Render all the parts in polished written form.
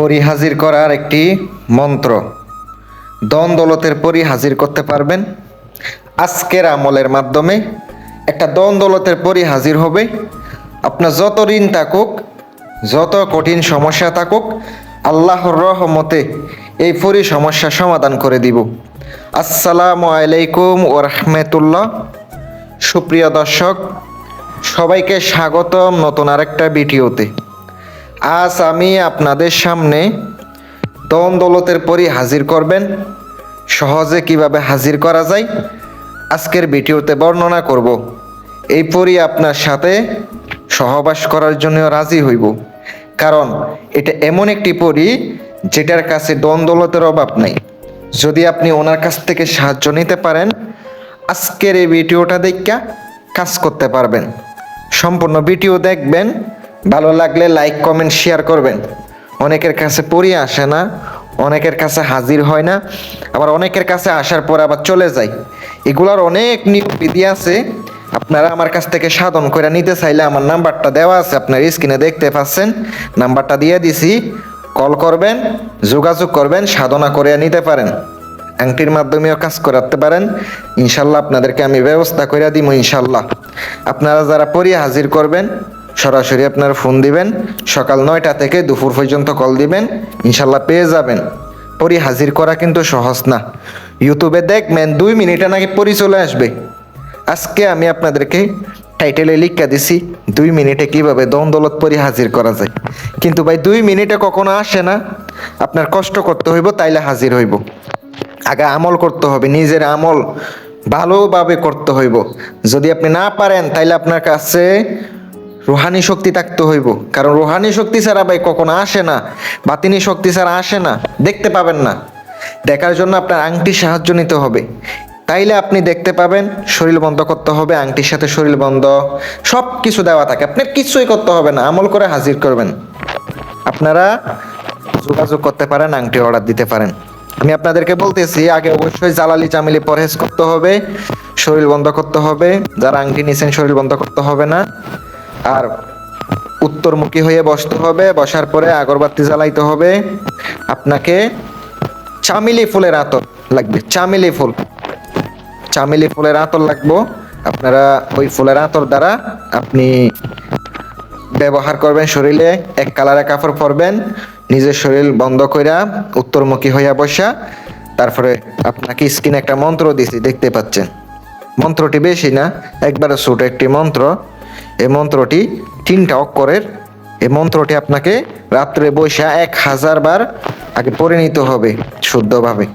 পরি হাজির করার একটি মন্ত্র। ধন দৌলতের পরি হাজির করতে পারবেন আজকের আমলের মাধ্যমে। একটা ধন দৌলতের পরি হাজির হবে। আপনার যত ঋণ থাকুক, যত কঠিন সমস্যা থাকুক, আল্লাহর রহমতে এই পরি সমস্যা সমাধান করে দিব। আসসালামু আলাইকুম ওয়া রাহমাতুল্লাহ। সুপ্রিয় দর্শক, সবাইকে স্বাগতম নতুন আরেকটা ভিডিওতে। আজ আমি আপনাদের সামনে ধন দৌলতের পরি হাজির করবেন, সহজে কিভাবে হাজির করা যায় আজকের ভিডিওতে বর্ণনা করব। এই পরি আপনার সাথে সহবাস করার জন্য রাজি হইব, কারণ এটা এমন একটি পরি যেটার কাছে ধন দৌলতের অভাব নাই। যদি আপনি ওনার কাছ থেকে সাহায্য নিতে পারেন, আজকের এই ভিডিওটা দেখা কাজ করতে পারবেন। সম্পূর্ণ ভিডিও দেখবেন, ভালো লাগলে লাইক কমেন্ট শেয়ার করবেন। অনেকের কাছে পরি আসে না, অনেকের কাছে হাজির হয় না, আবার অনেকের কাছে আসার পর আবার চলে যায়। এগুলোর অনেক নিয়ম বিধি আছে। আপনারা আমার কাছ থেকে সাধন করে নিতে চাইলে আমার নাম্বারটা দেওয়া আছে, আপনার স্ক্রিনে দেখতে পাচ্ছেন। নাম্বারটা দিয়ে দিছি, কল করবেন, যোগাযোগ করবেন, সাধনা করে নিতে পারেন। আংটির মাধ্যমেও কাজ করাতে পারেন। ইনশাল্লাহ আপনাদেরকে আমি ব্যবস্থা করে দিব ইনশাল্লাহ। আপনারা যারা পরি হাজির করবেন, সরাসরি আপনারা ফোন দিবেন, সকাল 9টা থেকে দুপুর পর্যন্ত কল দিবেন, ইনশাল্লাহ পেয়ে যাবেন। পরি হাজির করা কিন্তু সহজ না। ইউটিউবে দেখবেন 2 মিনিটে নাকি পরি চলে আসবে। আজকে আমি আপনাদেরকে টাইটেলে লিখা দিছি 2 মিনিটে কিভাবে ধন দৌলত পরি হাজির করা যায়। কিন্তু ভাই 2 মিনিটে কখনো আসে না। আপনার কষ্ট করতে হইব, তাইলে হাজির হইব। আগে আমল করতে হবে, নিজের আমল ভালোভাবে করতে হইব। যদি আপনি না পারেন, তাইলে আপনার কাছে রুহানি শক্তি থাকতে হইব, কারণ রুহানি শক্তি ছাড়া ভাই কখনো আসে না। বাতিনি শক্তি ছাড়া আসে না, দেখতে পাবেন না। দেখার জন্য আপনার আংটির সাহায্য নিতে হবে, তাইলে আপনি দেখতে পাবেন। শরীর বন্ধ করতে হবে, আংটির সাথে শরীর বন্ধ সব কিছু দেওয়া থাকে। আপনার কিছুই করতে হবে না, আমল করে হাজির করবেন। আপনারা যোগাযোগ করতে পারেন, আংটি অর্ডার দিতে পারেন। আমি আপনাদেরকে বলতেছি, আগে অবশ্যই জালালি চামিলি পরহেজ করতে হবে, শরীর বন্ধ করতে হবে। যারা আংটি নিছেন শরীর বন্ধ করতে হবে না। আর উত্তরমুখী হয়ে বসতে হবে, বসার পরে আগরবাতি জ্বালাইতে হবে। আপনাকে চামেলি ফুলের আতর লাগবে, চামেলি ফুলের আতর লাগবে। আপনারা ওই ফুলের আতর দ্বারা আপনি ব্যবহার করবেন। শরীরে এক কালারে কাপড় পরবেন, নিজের শরীর বন্ধ কইরা উত্তরমুখী হইয়া বসা। তারপরে আপনাকে স্ক্রিনে একটা মন্ত্র দিছি, দেখতে পাচ্ছেন। মন্ত্রটি বেশি না, একবারে ছোট একটি মন্ত্র। এই মন্ত্রটি 3টা অক্ষরের। এই মন্ত্রটি আপনাকে রাত্রে বসে 1000 বার আগে পড়ে নিতে হবে শুদ্ধভাবে।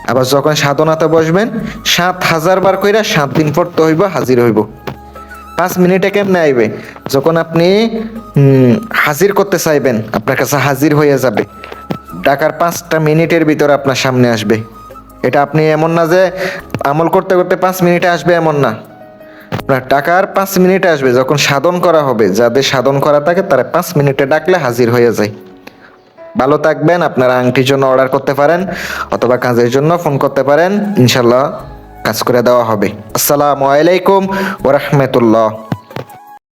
আবার যখন সাধনাতে বসবেন 7000 বার কইরা 7 দিন পড়তে হইব, হাজির হইব। 5 মিনিটে কেমনে আইবে? যখন আপনি হাজির করতে চাইবেন, আপনার কাছে হাজির হয়ে যাবে। ডাকার 5টা মিনিটের ভিতরে আপনার সামনে আসবে। এটা আপনি এমন না যে আমল করতে করতে 5 মিনিটে আসবে, এমন না। আপনার টাকার 5 মিনিটে আসবে। যখন সাধন করা হবে, যাদের সাধন করা থাকে তারা 5 মিনিটে ডাকলে হাজির হয়ে যায়। ভালো থাকবেন। আপনারা আংটির জন্য অর্ডার করতে পারেন, অথবা কাজের জন্য ফোন করতে পারেন, ইনশাল্লাহ কাজ করে দেওয়া হবে। আসসালামু আলাইকুম ওয়া রাহমাতুল্লাহ।